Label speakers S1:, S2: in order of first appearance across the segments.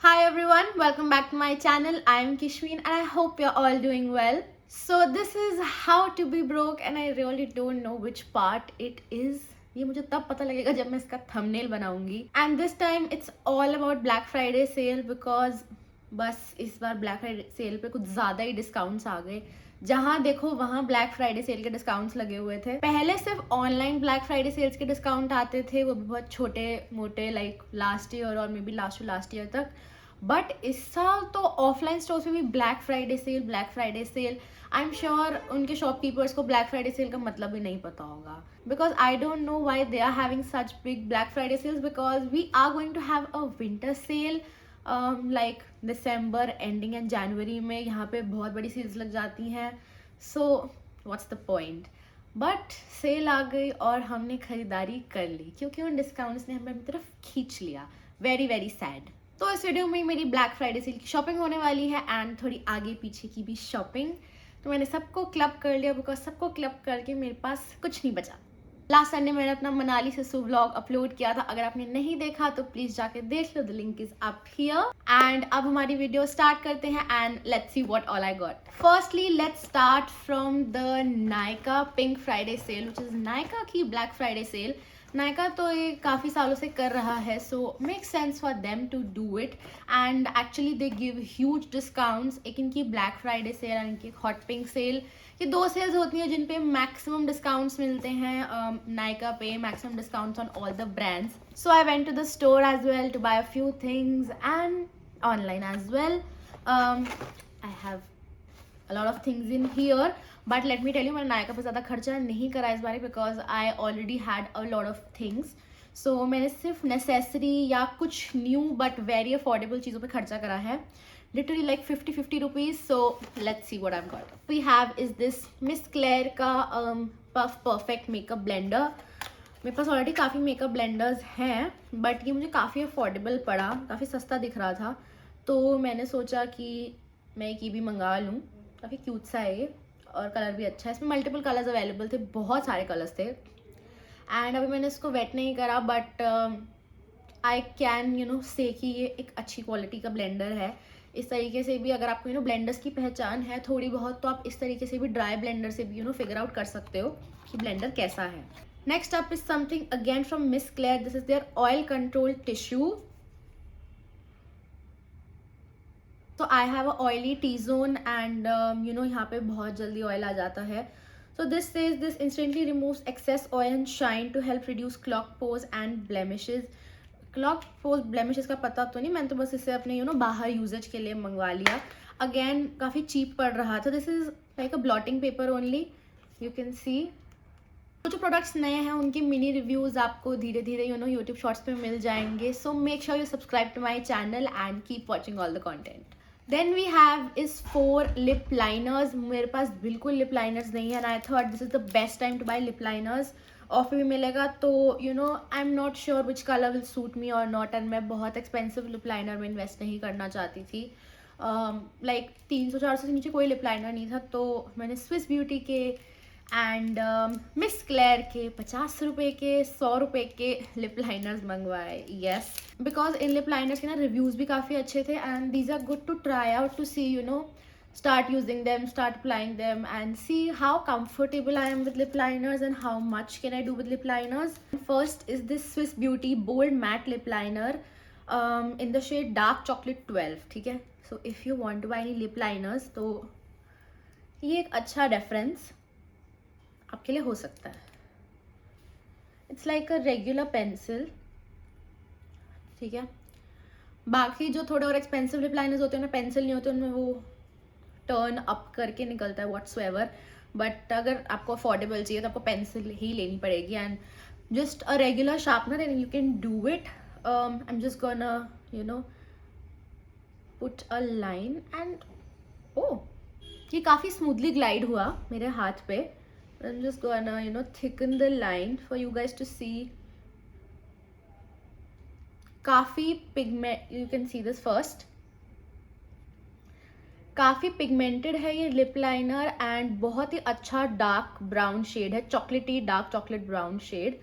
S1: Hi everyone, welcome back to my channel. I am Kishween and I hope you're all doing well. So this is how to be broke and I really don't know which part it is. ये मुझे तब पता लगेगा जब मैं इसका thumbnail बनाऊंगी. And this time it's all about Black Friday sale because बस इस बार ब्लैक फ्राइडे सेल पे कुछ ज़्यादा ही डिस्काउंट्स आ गए. जहाँ देखो वहाँ ब्लैक फ्राइडे सेल के डिस्काउंट्स लगे हुए थे. पहले सिर्फ ऑनलाइन ब्लैक फ्राइडे सेल्स के डिस्काउंट आते थे, वो भी बहुत छोटे मोटे, लाइक लास्ट ईयर और मे बी लास्ट ईयर तक. बट इस साल तो ऑफलाइन स्टोर्स में भी black Friday sale. I am sure उनके शॉपकीपर्स को ब्लैक फ्राइडे सेल का मतलब भी नहीं पता होगा, because I don't know why they are having such big black Friday sales, because we are going to have a winter sale like December ending and January में. यहाँ पे बहुत बड़ी सेल्स लग जाती हैं. So what's the point. But sale आ गई और हमने खरीदारी कर ली क्योंकि उन डिस्काउंट्स ने हमें अपनी तरफ खींच लिया. Very very sad. तो इस वीडियो में मेरी ब्लैक फ्राइडे सेल की शॉपिंग होने वाली है एंड थोड़ी आगे पीछे की भी शॉपिंग. तो मैंने सबको क्लब कर लिया बिकॉज सबको क्लब करके मेरे पास कुछ नहीं बचा. लास्ट संडे मैंने अपना मनाली से व्लॉग अपलोड किया था. अगर आपने नहीं देखा तो प्लीज जाके देख लो. The link is up here. And अब हमारी वीडियो स्टार्ट करते हैं and let's see what all I got. Firstly let's start from the Nykaa pink Friday sale which is Nykaa की ब्लैक फ्राइडे सेल. नायका तो ये काफ़ी सालों से कर रहा है, so make sense for them to do it. And actually they give huge discounts. एक इनकी ब्लैक फ्राइडे सेल और इनकी हॉट पिंक सेल. ये दो सेल्स होती हैं जिन पे मैक्सिमम डिस्काउंट्स मिलते हैं. नायका पे maximum discounts on all the brands. So I went to the store as well to buy a few things and online as well. I have a lot of things in here, but let me tell you मैंने नायका पे ज़्यादा खर्चा नहीं करा इस बार because I already had a lot of things. So मैंने सिर्फ नेसेसरी या कुछ न्यू बट वेरी अफोर्डेबल चीज़ों पे खर्चा करा है. Literally like 50 rupees. So let's see what I got. We have is this Miss Claire का पफ परफेक्ट मेकअप ब्लेंडर. मेरे पास ऑलरेडी काफ़ी मेकअप ब्लेंडर्स हैं बट ये मुझे काफ़ी अफोर्डेबल पड़ा, काफ़ी सस्ता दिख रहा था. तो मैंने सोचा कि मैं एक ये भी मंगा लूँ. काफ़ी क्यूट सा है ये और कलर भी अच्छा है. इसमें मल्टीपल कलर्स अवेलेबल थे, बहुत सारे कलर्स थे. एंड अभी मैंने इसको वेट नहीं करा बट आई कैन से कि ये एक अच्छी क्वालिटी का ब्लेंडर है. इस तरीके से भी अगर आपको ब्लेंडर्स की पहचान है थोड़ी बहुत तो आप इस तरीके से भी ड्राई ब्लेंडर से भी फिगर आउट कर सकते हो कि ब्लेंडर कैसा है. Next up is something again from Miss Claire. This is their oil control tissue. तो I have a oily T zone and यहाँ पे बहुत जल्दी ऑयल आ जाता है. So this says this instantly removes excess oil and shine to help reduce clogged pores and blemishes. Clogged pores blemishes का पता तो नहीं, मैंने तो बस इसे अपने बाहर यूजेज के लिए मंगवा लिया. अगेन काफ़ी चीप पड़ रहा था. This is like a blotting paper only. You can सी जो प्रोडक्ट्स नए हैं उनकी मिनी रिव्यूज़ आपको धीरे धीरे यूट्यूब शॉर्ट्स पे मिल जाएंगे. So make sure you subscribe to my channel and keep watching all the content. Then we have is 4 lip liners. मेरे पास बिल्कुल लिप लाइनर्स नहीं है and I thought this is the best time to buy lip liners. Offer भी मिलेगा तो I am not sure which colour will suit me और not. And मैं बहुत एक्सपेंसिव लिप लाइनर में इन्वेस्ट नहीं करना चाहती थी. लाइक 300-400 से नीचे कोई लिप लाइनर नहीं था. तो मैंने स्विस ब्यूटी के एंड मिस क्लेयर के 50 रुपये के 100 रुपये के लिप लाइनर्स मंगवाए. येस, बिकॉज इन लिप लाइनर्स के रिव्यूज़ भी काफ़ी अच्छे थे and these are good to try out to see start using them, start applying them and see how comfortable I am with lip liners and how much can I do with lip liners. First is this Swiss Beauty Bold Matte Lip Liner in the shade Dark Chocolate 12. ठीक है. So if you want to buy any lip liners तो ये एक अच्छा reference आपके लिए हो सकता है. It's like a regular pencil. ठीक है. बाकी जो थोड़े और एक्सपेंसिव लिप लाइनर्स होते हैं ना, पेंसिल नहीं होते, उनमें वो टर्न अप करके निकलता है व्हाट्सएवर. बट अगर आपको अफोर्डेबल चाहिए तो आपको पेंसिल ही लेनी पड़ेगी and just a regular sharpener and you can do it. I am just gonna put a line and oh, ये काफ़ी स्मूथली ग्लाइड हुआ मेरे हाथ पे. I'm just gonna thicken the line for you guys to see. काफ़ी pigment, you can see this first. काफ़ी pigmented है ये लिप लाइनर एंड बहुत ही अच्छा डार्क ब्राउन शेड है. चॉकलेटी डार्क चॉकलेट ब्राउन शेड.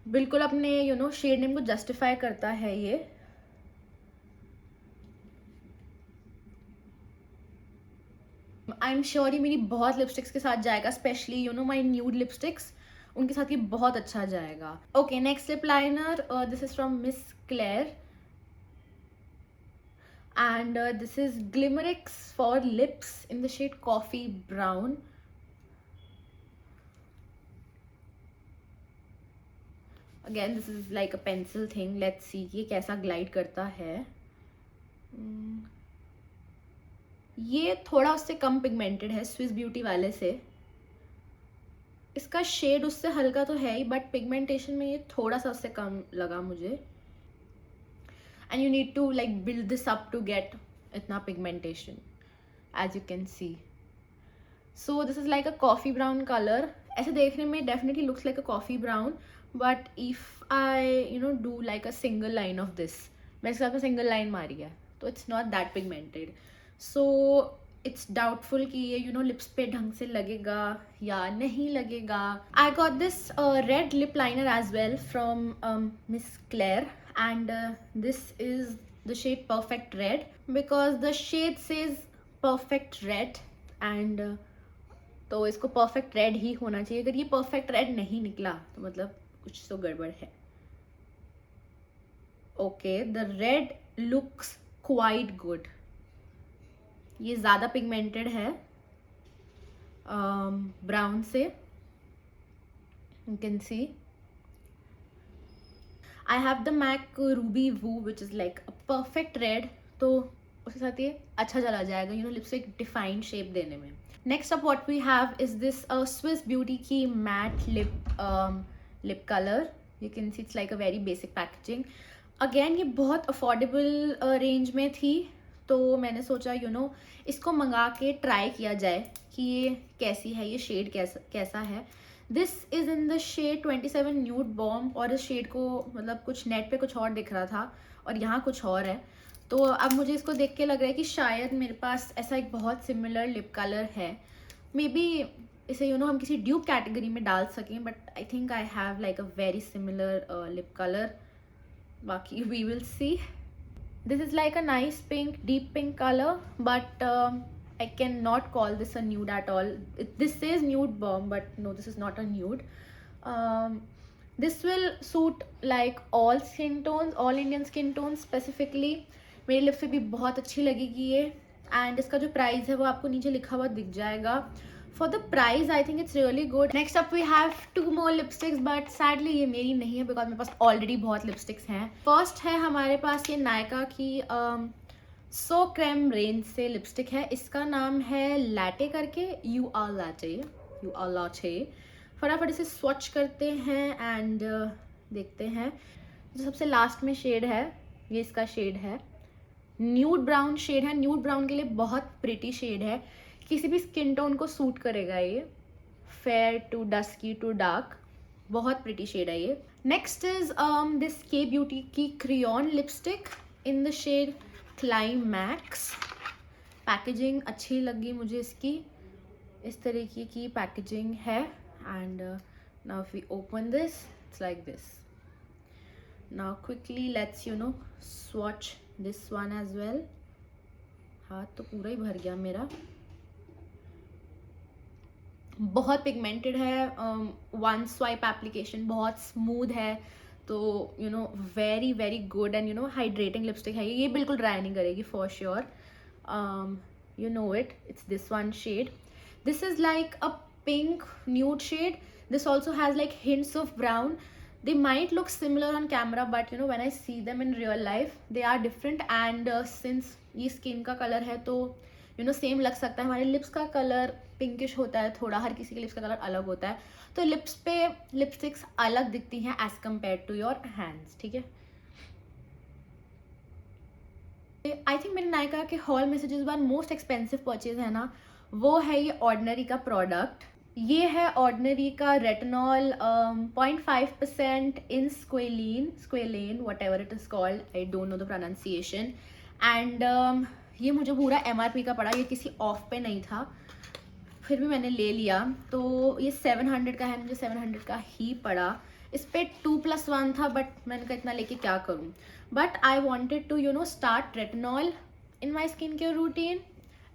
S1: बिल्कुल अपने शेड नेम को जस्टिफाई करता है ये. आई एम श्योर ये मेरी बहुत लिपस्टिक्स के साथ जाएगा, specially you know my nude lipsticks, उनके साथ ये बहुत अच्छा जाएगा. Okay, next lip liner, this is from Miss clear and this is Glimmerix for lips in the shade coffee brown. Again this is like a pencil thing. Let's see ये कैसा glide करता है. ये थोड़ा उससे कम पिगमेंटेड है Swiss beauty वाले से. इसका शेड उससे हल्का तो है ही, बट पिगमेंटेशन में ये थोड़ा सा उससे कम लगा मुझे. And you need to like build this up to get itna pigmentation, as you can see. So this is like a coffee brown color. ऐसे देखने में definitely looks like a coffee brown, but if I do like a single line of this, मैंने इसके साथ में single line मारी है, तो it's not that pigmented. So it's doubtful कि ये lips पे ढंग से लगेगा या नहीं लगेगा. I got this red lip liner as well from Miss Claire. And this is the shade Perfect Red, because the shade says Perfect Red and तो इसको Perfect Red ही होना चाहिए. अगर ये Perfect Red नहीं निकला तो मतलब कुछ तो गड़बड़ है. Okay, the red looks quite good. ये ज़्यादा पिगमेंटेड है ब्राउन से. You can see I have the MAC Ruby Woo which is like a perfect red, तो उसके साथ ये अच्छा चला जाएगा लिप्स को एक डिफाइंड शेप देने में. Next up what we have is this Swiss Beauty की matte lip colour. You can see it's like a very basic packaging. Again ये बहुत अफोर्डेबल रेंज में थी, तो मैंने सोचा इसको मंगा के ट्राई किया जाए कि ये कैसी है, ये शेड कैसा है. This is in the shade 27 nude bomb, और इस शेड को मतलब कुछ नेट पे कुछ और दिख रहा था और यहाँ कुछ और है. तो अब मुझे इसको देख के लग रहा है कि शायद मेरे पास ऐसा एक बहुत सिमिलर लिप कलर है. मे बी इसे हम किसी ड्यूप कैटेगरी में डाल सकें, but I think I have like a very similar lip colour. बाकी we will see. This is like a nice pink, deep pink colour, but I cannot call this a nude at all. This says nude bomb, but no, this is not a nude. This will suit like all skin tones, all Indian skin tones specifically. मेरे lips पे भी बहुत अच्छी लगेगी ये. And इसका जो price है वो आपको नीचे लिखा हुआ दिख जाएगा. For the price I think it's really good. Next up we have 2 more lipsticks, but sadly ये मेरी नहीं है बिकॉज मेरे पास ऑलरेडी बहुत लिपस्टिक्स हैं. फर्स्ट है हमारे पास ये नायका की सो क्रेम रेंज से लिपस्टिक है. इसका नाम है लैटे करके, यू आर लाटे. फटाफट इसे स्वच्छ करते हैं एंड देखते हैं. जो सबसे लास्ट में शेड है ये इसका शेड है, न्यूड ब्राउन शेड है. न्यूड ब्राउन के लिए बहुत प्रिटी शेड है, किसी भी स्किन टोन को सूट करेगा ये. Fair to dusky to dark, बहुत प्रिटी शेड है ये. Next is this Kay beauty की crayon lipstick in the shade climax. Packaging अच्छी लगी मुझे इसकी, इस तरीके की पैकेजिंग है. And now if we open this it's like this. Now quickly let's swatch this one as well. हाथ तो पूरा ही भर गया मेरा. बहुत पिगमेंटेड है, वन स्वाइप एप्लीकेशन, बहुत स्मूथ है, तो very very good and hydrating lipstick है ये बिल्कुल ड्राई नहीं करेगी for sure. you know it, it's this one shade. This is like a pink nude shade. This also has like hints of brown. They might look similar on camera, but when I see them in real life they are different. And since ये skin का color है तो same लग सकता है. हमारे lips का colour pinkish होता है थोड़ा, हर किसी के लिप्स का कलर अलग होता है, तो लिप्स पे लिपस्टिक्स अलग दिखती हैं as compare to your hands. ठीक है. आई थिंक मेरे नायका के हॉल में से जिस बार मोस्ट एक्सपेंसिव परचेज है ना, वो है ये ऑर्डिनरी का प्रोडक्ट. ये है ऑर्डिनरी का retinol 0.5% in squalane whatever it is called, I don't know the pronunciation. And ये मुझे पूरा MRP का पड़ा, ये किसी ऑफ पे नहीं था, फिर भी मैंने ले लिया. तो ये 700 का है, मुझे 700 का ही पड़ा. इस पर 2+1 था, बट मैंने कहा इतना लेके क्या करूँ. But I wanted to start retinol in my skin care routine,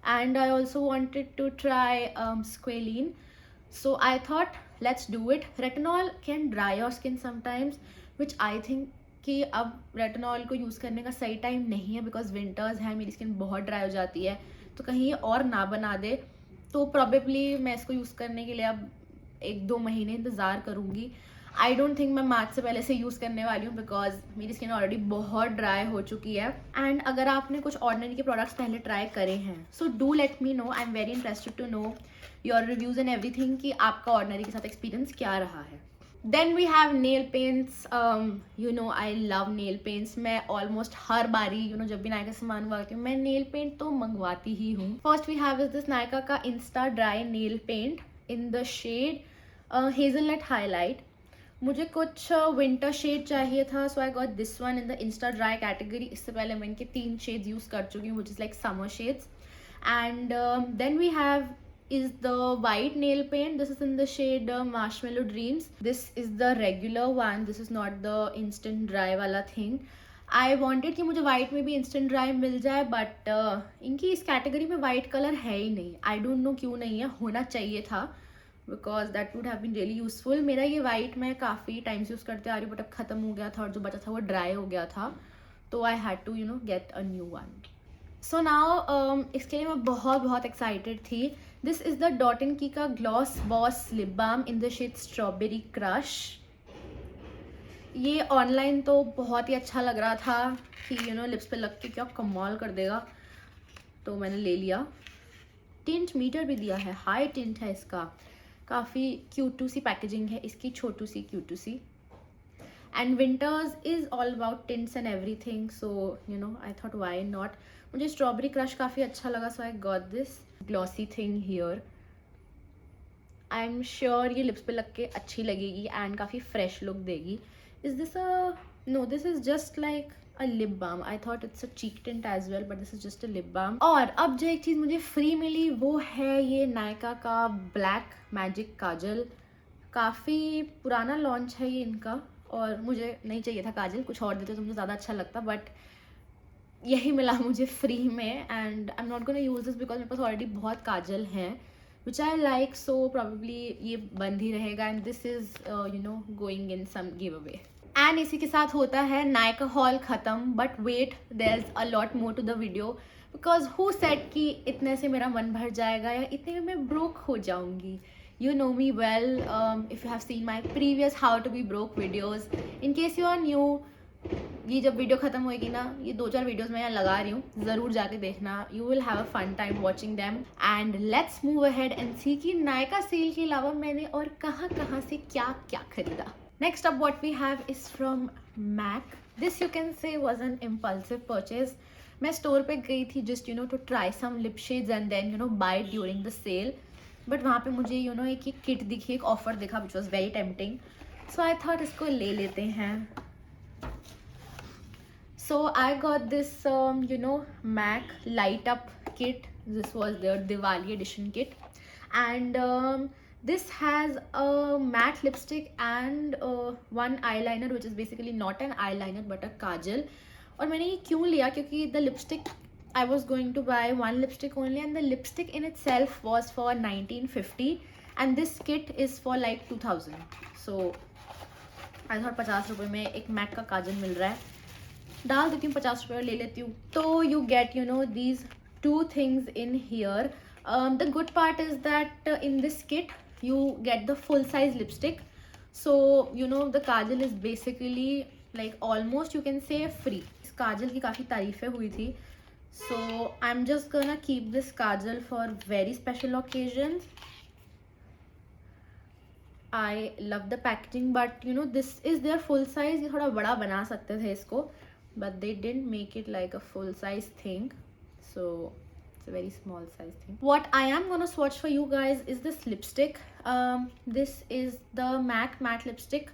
S1: and I also wanted to try squalene. So I thought let's do it. Retinol can dry your skin sometimes, which I think कि अब retinol को use करने का सही time नहीं है, because winters है, मेरी स्किन बहुत ड्राई हो जाती है, तो कहीं ये और ना बना दे, तो प्रॉबेबली मैं इसको यूज़ करने के लिए अब 1-2 महीने इंतज़ार करूँगी. आई डोंट थिंक मैं मार्च से पहले से यूज़ करने वाली हूँ, बिकॉज मेरी स्किन ऑलरेडी बहुत ड्राई हो चुकी है. एंड अगर आपने कुछ ऑर्डिनरी के प्रोडक्ट्स पहले ट्राई करे हैं, so do let me know. I am very interested to know your reviews and everything कि आपका ऑर्डिनरी के साथ एक्सपीरियंस क्या रहा है. Then we have nail paints. You know I love nail paints. मैं ऑलमोस्ट हर बारी जब भी नायका सामान मंगवाती हूँ, मैं नेल पेंट तो मंगवाती ही हूँ. First we have is this Nykaa का insta dry nail paint in the shade hazelnut highlight. मुझे कुछ विंटर शेड चाहिए था, so I got this one in the insta dry category. इससे पहले मैं इनके 3 शेड्स यूज़ कर चुकी हूँ, which is like summer shades. And then we have is the white nail paint. This is in the shade Marshmallow Dreams. This is the regular one. This is not the instant dry वाला thing. I wanted कि मुझे white में भी instant dry मिल जाए, but इनकी इस category में white colour है ही नहीं. I don't know क्यों नहीं है, होना चाहिए था, because that would have been really useful. मेरा ये white मैं काफ़ी टाइम से यूज़ करते आ रही हूँ, बट अब ख़त्म हो गया था और जो बचा था वो ड्राई हो गया था, तो I had to get a new one. So now इसके लिए मैं बहुत एक्साइटेड थी. This is the dot and key का gloss boss lip balm in the shade strawberry crush. ये ऑनलाइन तो बहुत ही अच्छा लग रहा था कि लिप्स पे लग के क्या कमाल कर देगा, तो मैंने ले लिया. टिंट मीटर भी दिया है, हाई टिंट है इसका. काफ़ी क्यूटू सी पैकेजिंग है इसकी, छोटू सी क्यूटू सी. And winters is all about tints and everything, so I thought why not. मुझे स्ट्रॉबेरी क्रश काफ़ी अच्छा लगा, so I got this glossy thing here. I am sure ये लिप्स पे लग के अच्छी लगेगी एंड काफ़ी फ्रेश लुक देगी. Is this a no, this is just like a lip balm. I thought it's a cheek tint as well, but this is just a lip balm. और अब जो एक चीज़ मुझे फ्री मिली वो है ये नायका का ब्लैक मैजिक काजल. काफ़ी पुराना लॉन्च है ये इनका, और मुझे नहीं चाहिए था काजल, कुछ और देते तो मुझे ज़्यादा अच्छा लगता, बट यही मिला मुझे फ्री में. And I am not gonna use this because मेरे पास ऑलरेडी बहुत काजल हैं विच आई लाइक, सो प्रॉबेबली ये बंद ही रहेगा. And this is going in some giveaway. And इसी के साथ होता है नायका हॉल ख़त्म. But wait, there is a lot more to the video, because who said कि इतने से मेरा मन भर जाएगा या इतने में मैं ब्रोक हो जाऊँगी. You know me well, if you have seen my previous how to be broke videos. In case you are new, ये जब वीडियो ख़त्म होएगी ना, ये 2-4 वीडियोस मैं यहाँ लगा रही हूँ, ज़रूर जाके देखना. You will have a fun time watching them. And let's move ahead and see कि नायका सेल के अलावा मैंने और कहाँ से क्या खरीदा. Next up what we have is from MAC. This you can say was an impulsive purchase. मैं स्टोर पे गई थी just to try some lip shades and then buy during the sale. But वहाँ पे मुझे एक किट दिखी, एक ऑफर दिखा which was very tempting, so I thought इसको ले लेते हैं. So I got this MAC light up kit. This was their Diwali addition kit. And this has a matte lipstick and one eye liner which is basically not an eye liner but a kajal. और मैंने ये क्यों लिया, क्योंकि the lipstick I was going to buy one lipstick only, and the lipstick in itself was for 1950 and this kit is for like 2000. So I thought 50 रुपये में एक Mac का काजल मिल रहा है, डाल देती हूँ 50 रुपये और ले लेती हूँ. तो you get these 2 things in here. The good part is that in this kit you get the full size lipstick, so the kajal is basically like almost you can say free. इस काजल की काफ़ी तारीफ़ें हुई थी, so I'm just gonna keep this kajal for very special occasions. I love the packaging, but this is their full size. ये थोड़ा बड़ा बना सकते थे इसको, but they didn't make it like a full size thing, so it's a very small size thing. What I am gonna swatch for you guys is this lipstick. This is the MAC matte lipstick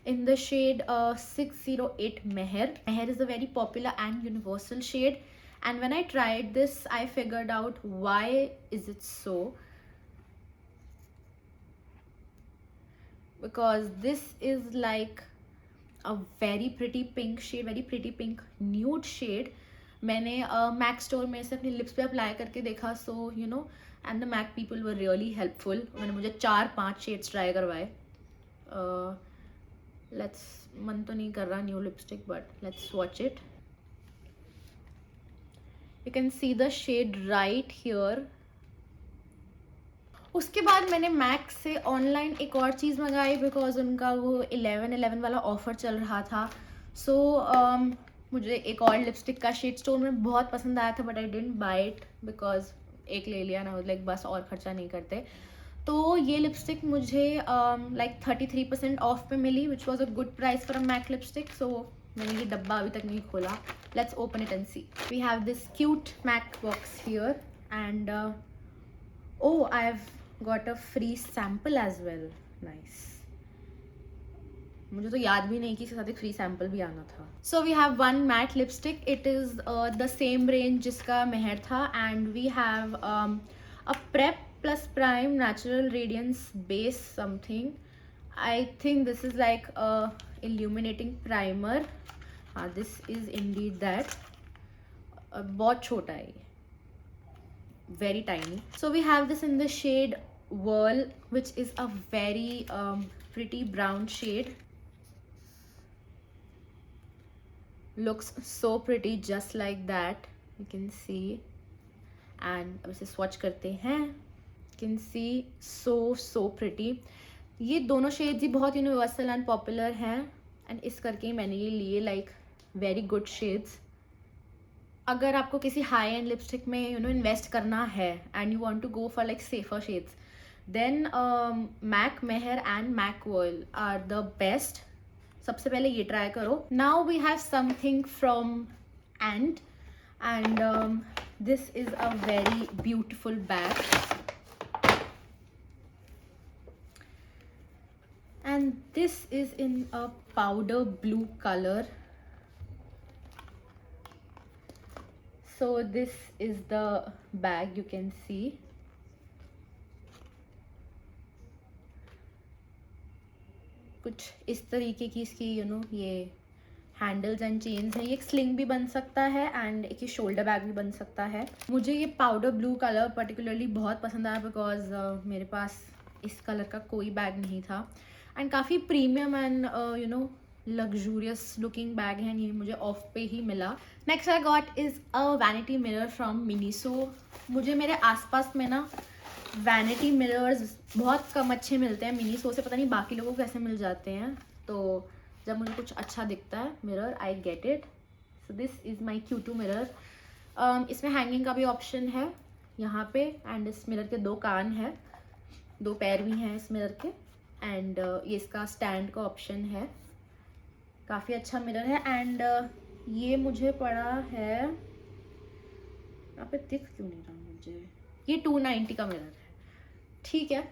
S1: in the shade 608 Meher. Meher is a very popular and universal shade. And when I tried this, I figured out why is it so. Because this is like a very pretty pink shade, very pretty pink nude shade. मैंने MAC store में से अपनी lips पे apply करके देखा, so you know, and the MAC people were really helpful. उन्होंने मुझे 4-5 shades try करवाए। लेट्स, मन तो नहीं कर रहा new lipstick, but let's watch it. You can see the shade right here. उसके बाद मैंने मैक से ऑनलाइन एक और चीज़ मंगाई, बिकॉज उनका वो 11/11 वाला ऑफर चल रहा था। सो मुझे एक और लिपस्टिक का शेड स्टोन में बहुत पसंद आया था, but I didn't buy it because एक ले लिया ना, लाइक बस और खर्चा नहीं करते। तो ये लिपस्टिक मुझे लाइक 33% ऑफ पे मिली, which was a good price for a MAC lipstick. So मैंने ये डब्बा अभी तक नहीं खोला। Let's open it and see. We have this cute MAC box here and oh, I've got a free sample as well. Nice. मुझे तो याद भी नहीं कि इसके साथ एक फ्री सैम्पल भी आना था। So we have one matte lipstick, it is the same range जिसका मेहर था, and we have a prep plus prime natural radiance base something. I think this is like a illuminating primer. हाँ, this is indeed that. बहुत छोटा है ये, very tiny. So we have this in the shade Whirl, which is a very pretty brown shade. Looks so pretty, just like that. You can see. And अब इसे swatch करते हैं. You can see so pretty. ये दोनों shades ही बहुत universal and popular हैं, and इस करके ही मैंने ये लिए, like very good shades. अगर आपको किसी हाई एंड लिपस्टिक में इन्वेस्ट करना है and you want to go for like safer shades, then MAC Mehr and MAC whirl are the best. सबसे पहले ये ट्राई करो। Now we have something from and this is a very beautiful bag, and this is in a powder blue colour. So this is the bag, you can see. कुछ इस तरीके की इसकी ये हैंडल्स एंड चेन्स हैं। ये एक sling भी बन सकता है एंड एक शोल्डर बैग भी बन सकता है। मुझे ये पाउडर ब्लू कलर पर्टिकुलरली बहुत पसंद आया, बिकॉज मेरे पास इस कलर का कोई बैग नहीं था, एंड काफ़ी premium and luxurious looking bag है। ये मुझे ऑफ पे ही मिला। Next I got is a vanity mirror from Miniso. मुझे मेरे आसपास में ना वैनिटी मिरर्स बहुत कम अच्छे मिलते हैं। मिनीसो से पता नहीं बाकी लोगों को कैसे मिल जाते हैं, तो जब मुझे कुछ अच्छा दिखता है mirror, I get it. So this is my Q2 mirror. इसमें हैंगिंग का भी ऑप्शन है यहाँ पे, एंड इस मिरर के 2 कान हैं, 2 पैर भी हैं इस मिरर के, एंड ये इसका स्टैंड का ऑप्शन है। काफ़ी अच्छा मिरर है, एंड ये मुझे पड़ा है, यहाँ पे दिख क्यों नहीं रहा मुझे, ये 290 का मिरर है। ठीक है,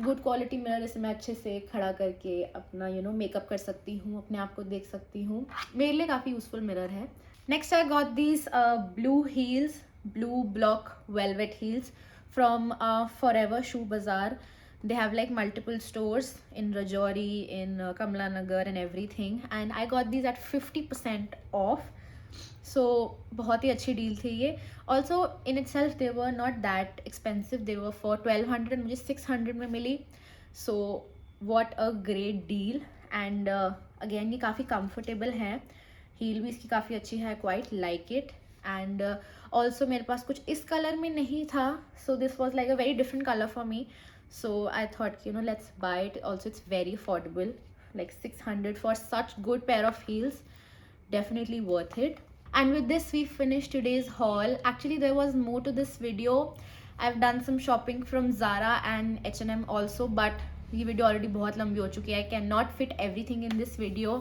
S1: गुड क्वालिटी मिरर। इसे मैं अच्छे से खड़ा करके अपना मेकअप कर सकती हूँ, अपने आप को देख सकती हूँ। मेरे लिए काफ़ी यूजफुल मिरर है। Next I got these blue heels, blue block velvet heels from Forever Shoe Bazaar. They have like multiple stores in Rajouri, in Kamla Nagar and everything, and I got these at 50% off. So बहुत ही अच्छी deal थी ये। Also in itself they were not that expensive, they were for 1200, मुझे 600 में मिली। So what a great deal, and again ये काफ़ी comfortable है। Heal भी इसकी काफ़ी अच्छी है, quite like it, and also मेरे पास कुछ इस कलर में नहीं था, so this was like a very different color for me. So I thought let's buy it. Also it's very affordable, like 600 for such good pair of heels, definitely worth it. And with this we finished today's haul. Actually there was more to this video. I've done some shopping from Zara and H&M also, but ये video already बहुत लंबी हो चुकी है. I cannot fit everything in this video,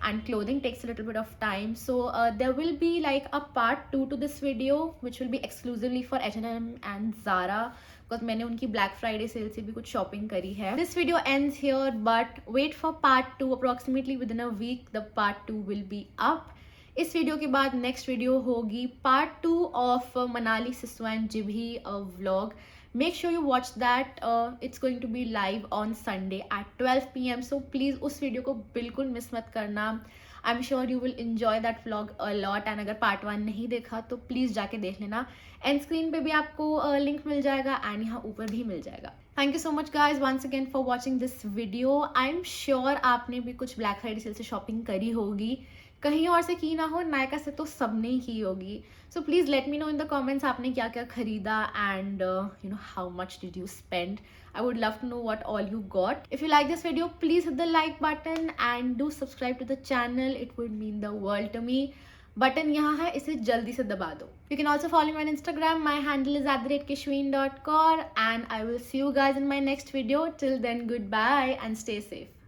S1: and clothing takes a little bit of time, so there will be like a part 2 to this video, which will be exclusively for H&M and Zara, because मैंने उनकी Black Friday sale से भी कुछ shopping करी है. This video ends here, but wait for part 2. approximately within a week the part 2 will be up. इस वीडियो के बाद नेक्स्ट वीडियो होगी part 2 of Manali Sissu and Jibhi vlog. Make sure you watch that. It's going to be live on Sunday at 12 PM. So please उस video को बिल्कुल miss मत करना. आई am sure you will enjoy that vlog a lot. And अगर part 1 नहीं देखा तो please जाके देख लेना। एंड स्क्रीन पे भी आपको लिंक मिल जाएगा एंड यहाँ ऊपर भी मिल जाएगा। Thank you so much guys once again for watching this video. I am sure आपने भी कुछ ब्लैक फ्राइडे सेल से शॉपिंग करी होगी, कहीं और से की ना हो, नायका से तो सबने ही की होगी। So please let me no in the comments आपने क्या क्या खरीदा and you know how much did you spend. I would love to know what all you got. If you like this video, please hit the like button and do subscribe to the channel. It would mean the world to me. Button यहाँ है, इसे जल्दी से दबा दो। You can also follow me on Instagram. My handle is @kishween.kaur and I will see you guys in my next video. Till then, goodbye and stay safe.